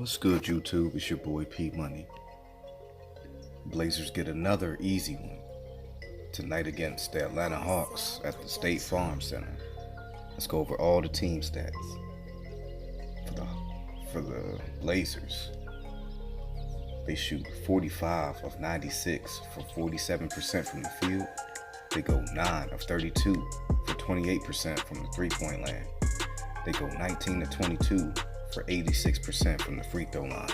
What's good, YouTube? It's your boy P Money. Blazers get another easy one tonight against the Atlanta Hawks at the State Farm Center. Let's go over all the team stats for the Blazers. They shoot 45 of 96 for 47% from the field. They go 9 of 32 for 28% from the three-point land. They go 19 of 22 for 86% from the free throw line.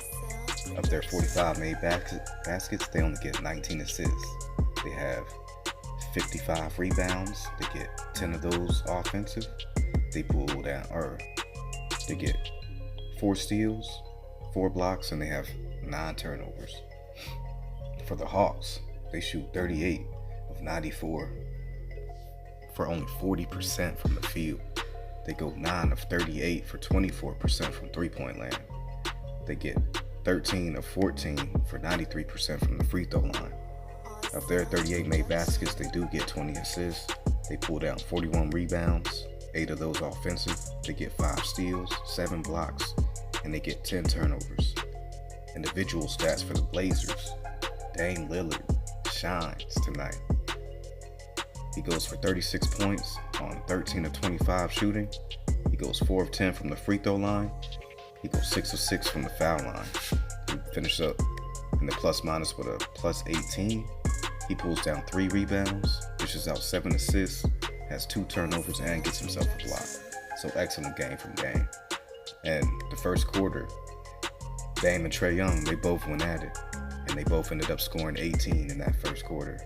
Of their 45 made baskets, they only get 19 assists. They have 55 rebounds. They get 10 of those offensive. They they get 4 steals, 4 blocks, and they have 9 turnovers. For the Hawks, they shoot 38 of 94 for only 40% from the field. They go 9 of 38 for 24% from three-point land. They get 13 of 14 for 93% from the free throw line. Of their 38 made baskets, they do get 20 assists. They pull down 41 rebounds, 8 of those offensive. They get 5 steals, 7 blocks, and they get 10 turnovers. Individual stats for the Blazers: Damian Lillard shines tonight. He goes for 36 points on 13 of 25 shooting. He goes 4 of 10 from the free throw line. He goes 6 of 6 from the foul line. He finishes up in the plus minus with a plus 18. He pulls down 3 rebounds, dishes out 7 assists, has 2 turnovers, and gets himself a block. So excellent game from Dame. And the first quarter, Dame and Trae Young, they both went at it. And they both ended up scoring 18 in that first quarter.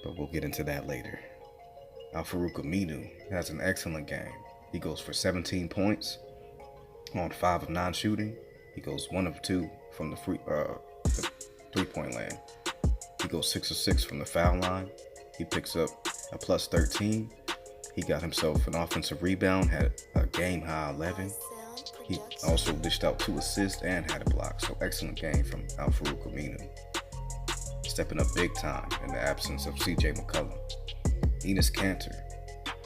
But we'll get into that later. Aminu has an excellent game. He goes for 17 points on 5 of 9 shooting. He goes 1 of 2 from the three-point land. He goes 6 of 6 from the foul line. He picks up a plus 13. He got himself an offensive rebound, had a game-high 11. He also dished out 2 assists and had a block. So excellent game from Aminu. Stepping up big time in the absence of CJ McCollum. Enes Kanter,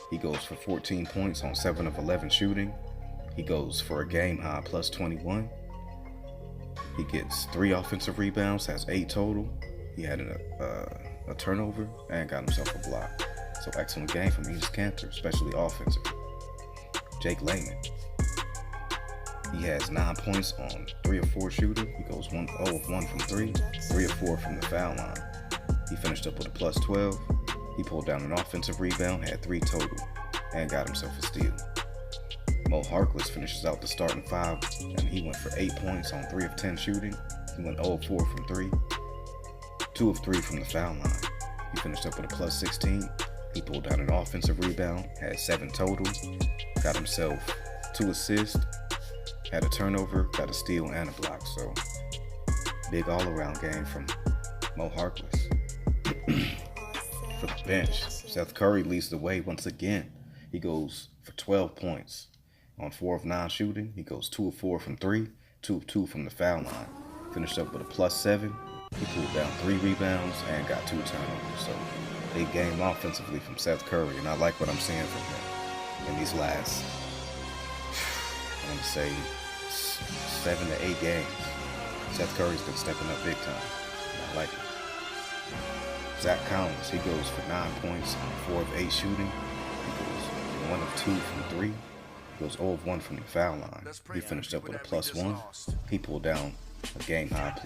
he goes for 14 points on 7 of 11 shooting. He goes for a game-high plus 21. He gets 3 offensive rebounds, has 8 total. He had a turnover and got himself a block. So excellent game from Enes Kanter, especially offensively. Jake Layman, he has 9 points on 3 of 4 shooting. He goes 0 of 1 from 3, 3 of 4 from the foul line. He finished up with a plus 12. He pulled down an offensive rebound, had 3 total, and got himself a steal. Mo Harkless finishes out the starting 5, and he went for 8 points on 3 of 10 shooting. He went 0 of 4 from 3, 2 of 3 from the foul line. He finished up with a plus 16. He pulled down an offensive rebound, had 7 total, got himself 2 assists, had a turnover, got a steal, and a block. So, big all-around game from Mo Harkless. For the bench, Seth Curry leads the way once again. He goes for 12 points on 4 of 9 shooting. He goes 2 of 4 from 3, 2 of 2 from the foul line. Finished up with a plus 7. He pulled down 3 rebounds and got 2 turnovers. So, big game offensively from Seth Curry, and I like what I'm seeing from him in these last, I'm going to say, 7 to 8 games. Seth Curry's been stepping up big time. And I like it. Zach Collins, he goes for 9 points on 4 of 8 shooting. He goes 1 of 2 from 3. He goes 0 of 1 from the foul line. He finished up with a plus 1. He pulled down a game-high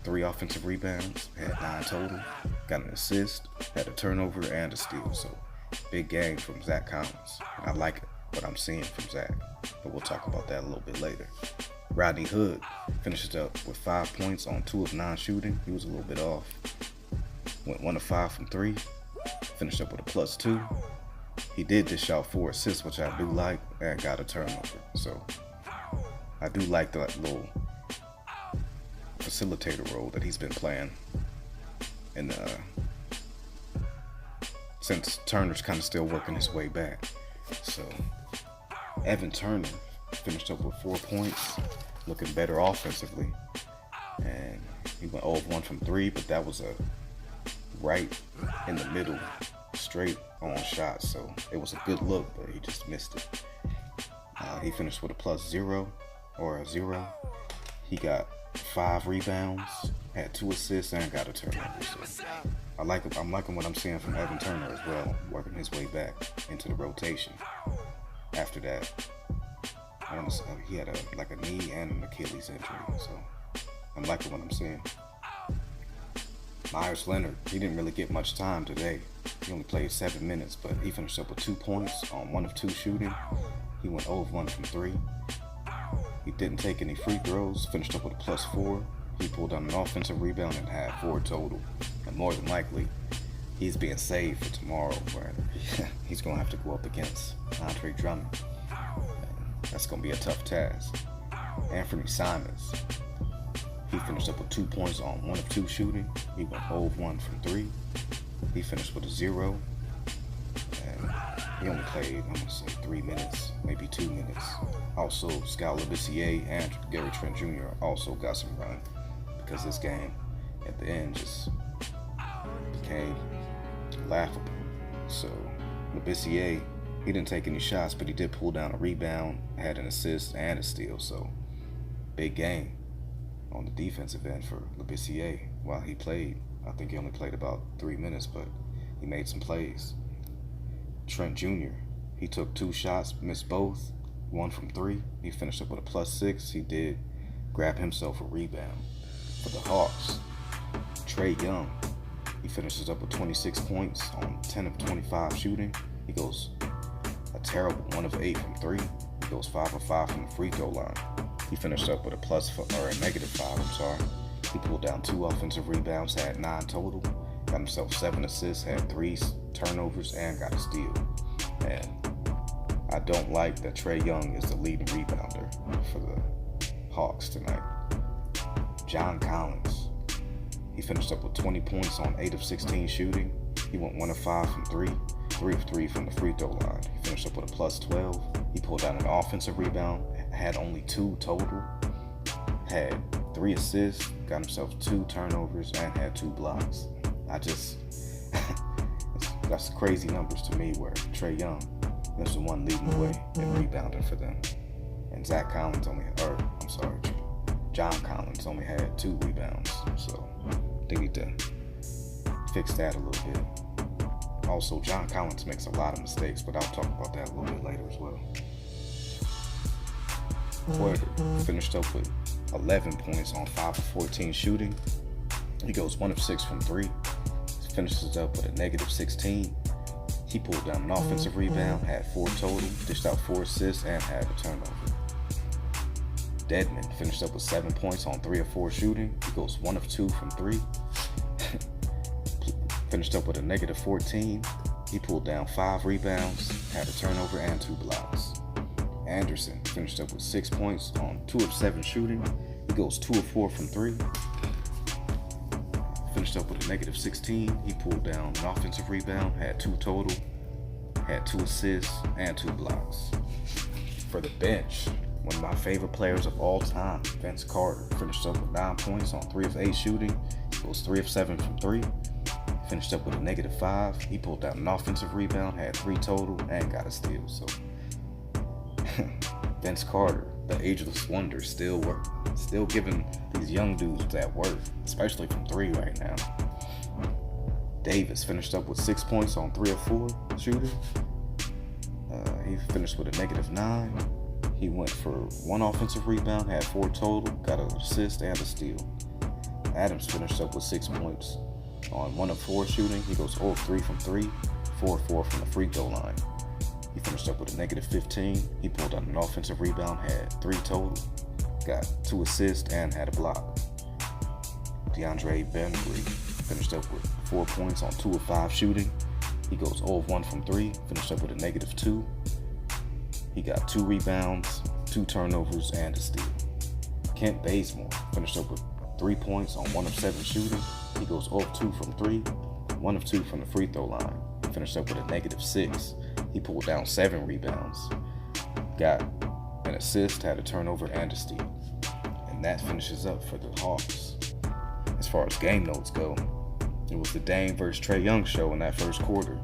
3 offensive rebounds, had 9 total, got an assist, had a turnover, and a steal. So, big game from Zach Collins. And I like what I'm seeing from Zach, but we'll talk about that a little bit later. Rodney Hood finishes up with 5 points on 2 of 9 shooting. He was a little bit off. Went 1 of 5 from 3. Finished up with a plus 2. He did dish out 4 assists, which I do like, and got a turnover. So I do like that little facilitator role that he's been playing. And since Turner's kind of still working his way back. So Evan Turner finished up with 4 points, looking better offensively. And he went 0 of 1 from 3, but that was a right in the middle, straight on shot. So it was a good look, but he just missed it. He finished with a plus 0 or a 0. He got 5 rebounds, had 2 assists, and got a turnover. So I'm liking what I'm seeing from Evan Turner as well, working his way back into the rotation. After that, he had a knee and an Achilles injury, so I'm liking what I'm seeing. Myers Leonard, he didn't really get much time today. He only played 7 minutes, but he finished up with 2 points on 1 of 2 shooting. He went 0 of 1 from 3. He didn't take any free throws, finished up with a +4. He pulled down an offensive rebound and had 4 total. And more than likely, he's being saved for tomorrow, where he's going to have to go up against Andre Drummond. That's going to be a tough task. Anthony Simons, he finished up with 2 points on 1 of 2 shooting. He went 0 of 1 from 3. He finished with a 0. And he only played, I'm going to say, 3 minutes, maybe 2 minutes. Also, Scott Labissiere and Gary Trent Jr. also got some run, because this game at the end just became laughable. So Labissiere, he didn't take any shots, but he did pull down a rebound, had an assist and a steal. So big game on the defensive end for Labissiere while he played. I think he only played about 3 minutes, but he made some plays. Trent Jr., he took 2 shots, missed both, 1 from 3. He finished up with a +6. He did grab himself a rebound. For the Hawks, Trae Young, he finishes up with 26 points on 10 of 25 shooting. He goes a terrible 1 of 8 from 3. He goes 5 of 5 from the free throw line. He finished up with a -5. He pulled down 2 offensive rebounds, had 9 total, got himself 7 assists, had 3 turnovers, and got a steal. And I don't like that Trae Young is the leading rebounder for the Hawks tonight. John Collins, he finished up with 20 points on 8 of 16 shooting. He went 1 of 5 from 3, 3 of 3 from the free throw line. He finished up with a +12. He pulled down an offensive rebound, had only 2 total, had 3 assists, got himself 2 turnovers, and had 2 blocks. That's crazy numbers to me, where Trae Young is the one leading the way in rebounding for them. And John Collins only had 2 rebounds. So they need to fix that a little bit. Also, John Collins makes a lot of mistakes, but I'll talk about that a little bit later as well. Porter finished up with 11 points on 5 of 14 shooting. He goes 1 of 6 from 3. Finishes up with a -16. He pulled down an offensive rebound, had 4 total, dished out 4 assists, and had a turnover. Dedmon finished up with 7 points on 3 of 4 shooting. He goes 1 of 2 from 3. Finished up with a -14. He pulled down 5 rebounds, had a turnover, and 2 blocks. Anderson finished up with 6 points on 2 of 7 shooting. He goes 2 of 4 from 3. Finished up with a -16. He pulled down an offensive rebound, had 2 total, had 2 assists, and 2 blocks. For the bench, one of my favorite players of all time, Vince Carter, finished up with 9 points on 3 of 8 shooting. He goes 3 of 7 from 3. Finished up with a -5. He pulled down an offensive rebound, had 3 total, and got a steal. So Vince Carter, the ageless wonder, still giving these young dudes that work, especially from 3 right now. Davis finished up with 6 points on 3 of 4 shooting. He finished with a -9. He went for 1 offensive rebound, had 4 total, got an assist and a steal. Adams finished up with 6 points on 1 of 4 shooting. He goes 0 of 3 from 3, 4 of 4 from the free throw line. He finished up with a -15. He pulled down an offensive rebound, had 3 total, got 2 assists, and had a block. DeAndre Bembry finished up with 4 points on 2 of 5 shooting. He goes 0 of 1 from 3, finished up with a -2. He got 2 rebounds, 2 turnovers, and a steal. Kent Bazemore finished up with 3 points on 1 of 7 shooting. He goes 0 of 2 from 3, 1 of 2 from the free throw line. Finished up with a -6. He pulled down 7 rebounds, got an assist, had a turnover, and a steal. And that finishes up for the Hawks. As far as game notes go, it was the Dame versus Trae Young show in that first quarter.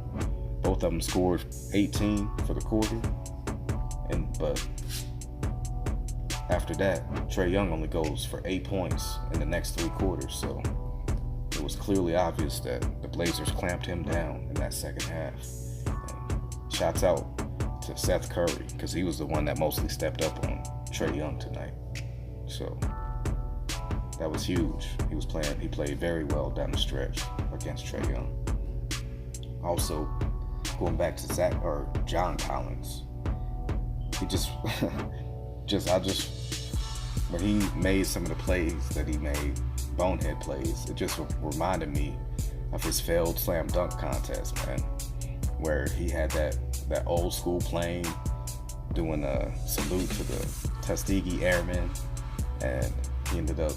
Both of them scored 18 for the quarter, but After that, Trae Young only goes for 8 points in the next 3 quarters, so it was clearly obvious that the Blazers clamped him down in that second half. And shouts out to Seth Curry, because he was the one that mostly stepped up on Trae Young tonight. So that was huge. He played very well down the stretch against Trae Young. Also, going back to John Collins, he just when he made some of the plays that he made, bonehead plays, it just reminded me of his failed slam dunk contest, man, where he had that old school plane doing a salute to the Tuskegee Airmen, and he ended up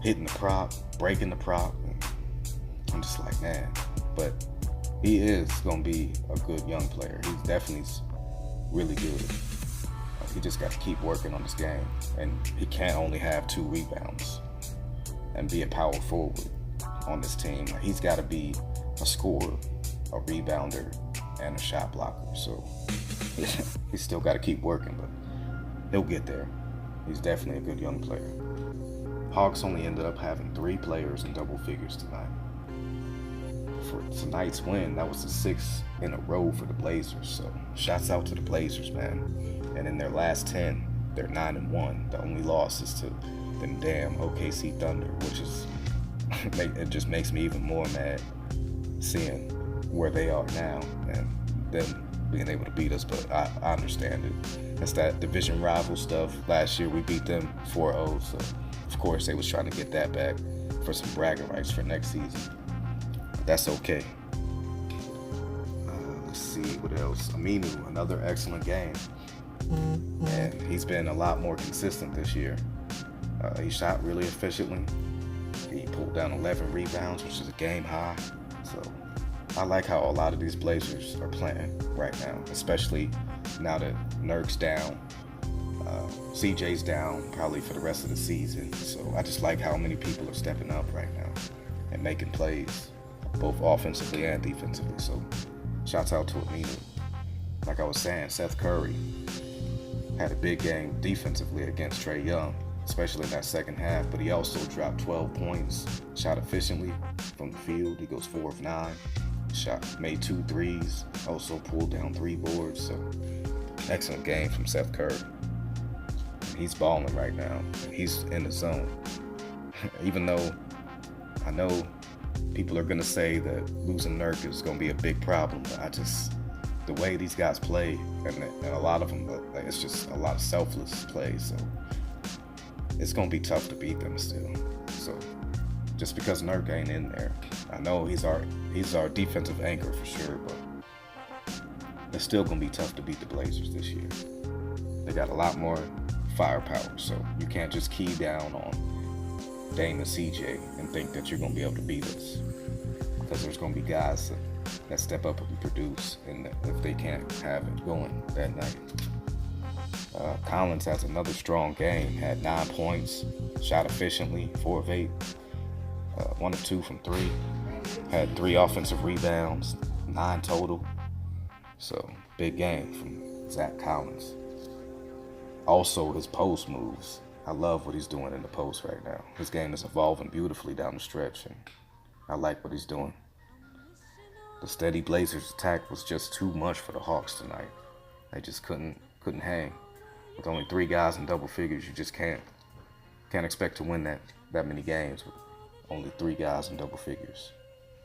hitting the prop, breaking the prop. And I'm just like, man, but he is going to be a good young player. He's definitely really good. He just got to keep working on his game, and he can't only have 2 rebounds and be a power forward on this team. He's got to be a scorer, a rebounder, and a shot blocker. So he's still got to keep working, but he'll get there. He's definitely a good young player. Hawks only ended up having 3 players in double figures tonight. For tonight's win, that was the 6th in a row for the Blazers. So shouts out to the Blazers, man. And in their last 10, they're 9-1. The only loss is to them damn OKC Thunder, which is it just makes me even more mad seeing where they are now and them being able to beat us. But I understand it. That's that division rival stuff. Last year we beat them 4-0, so of course they was trying to get that back for some bragging rights for next season. But that's okay. Let's see what else. Aminu, another excellent game. And he's been a lot more consistent this year. He shot really efficiently. He pulled down 11 rebounds, which is a game high. So I like how a lot of these Blazers are playing right now, especially now that Nurk's down. CJ's down probably for the rest of the season. So I just like how many people are stepping up right now and making plays, both offensively and defensively. So shouts out to Aminu. Like I was saying, Seth Curry had a big game defensively against Trae Young, especially in that second half, but he also dropped 12 points, shot efficiently from the field. He goes 4 of 9, made 2 threes, also pulled down 3 boards. So excellent game from Seth Curry. He's balling right now. He's in the zone. Even though I know people are going to say that losing Nurk is going to be a big problem, but the way these guys play, and a lot of them, it's just a lot of selfless play, so it's going to be tough to beat them still. So just because Nurk ain't in there, I know he's our defensive anchor for sure, but it's still going to be tough to beat the Blazers this year. They got a lot more firepower, so you can't just key down on Dame and CJ and think that you're going to be able to beat us, because there's going to be guys that step up and produce, and if they can't have it going that night. Collins has another strong game, had 9 points, shot efficiently, 4 of 8, 1 of 2 from 3, had 3 offensive rebounds, 9 total. So big game from Zach Collins. Also his post moves. I love what he's doing in the post right now. His game is evolving beautifully down the stretch, and I like what he's doing. The steady Blazers attack was just too much for the Hawks tonight. They just couldn't hang. With only 3 guys in double figures, you just can't expect to win that many games with only 3 guys in double figures.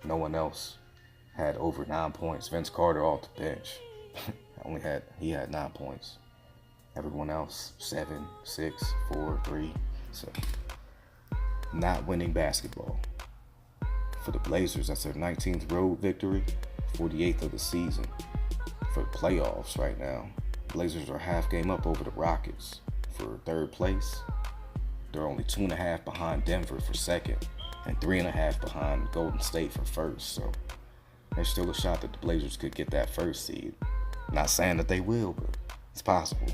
No one else had over 9 points. Vince Carter off the bench he had 9 points. Everyone else 7, 6, 4, 3. So not winning basketball. For the Blazers, that's their 19th road victory, 48th of the season. For the playoffs right now, Blazers are half game up over the Rockets for 3rd place. They're only 2.5 behind Denver for 2nd, and 3.5 behind Golden State for 1st. So there's still a shot that the Blazers could get that 1st seed. Not saying that they will, but it's possible.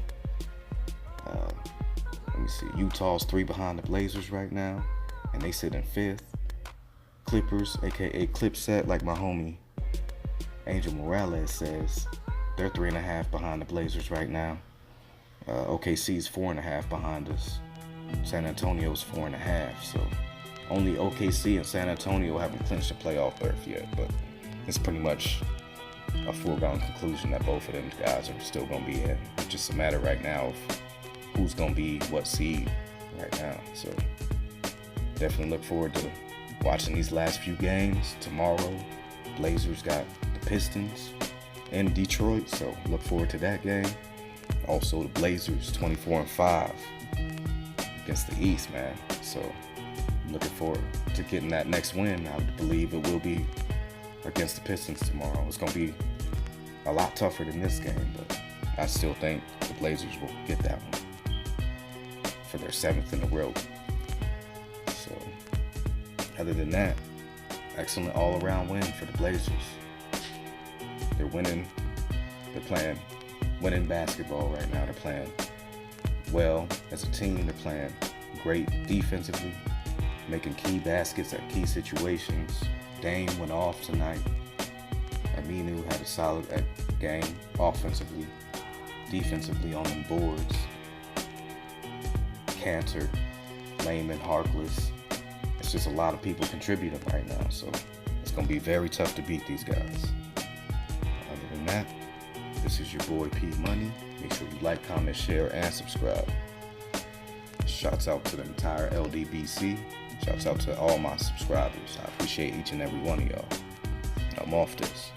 Let me see. Utah's 3 behind the Blazers right now, and they sit in 5th. Clippers, aka Clipset, like my homie Angel Morales says, they're 3.5 behind the Blazers right now, OKC's 4.5 behind us. San Antonio's 4.5. So only OKC and San Antonio haven't clinched a playoff berth yet, but it's pretty much a foregone conclusion that both of them guys are still going to be in. It's just a matter right now of who's going to be what seed right now. So definitely look forward to watching these last few games. Tomorrow, Blazers got the Pistons in Detroit, so look forward to that game. Also, the Blazers 24-5 against the East, man. So I'm looking forward to getting that next win. I believe it will be against the Pistons tomorrow. It's going to be a lot tougher than this game, but I still think the Blazers will get that one for their 7th in a row. So other than that, excellent all-around win for the Blazers. They're winning. They're playing winning basketball right now. They're playing well as a team. They're playing great defensively, making key baskets at key situations. Dame went off tonight. Aminu had a solid game offensively, defensively on them boards. Cantor, Layman, Harkless. It's just a lot of people contributing right now, so it's going to be very tough to beat these guys. Other than that, this is your boy P Money. Make sure you like, comment, share, and subscribe. Shouts out to the entire LDBC. Shouts out to all my subscribers. I appreciate each and every one of y'all. I'm off this.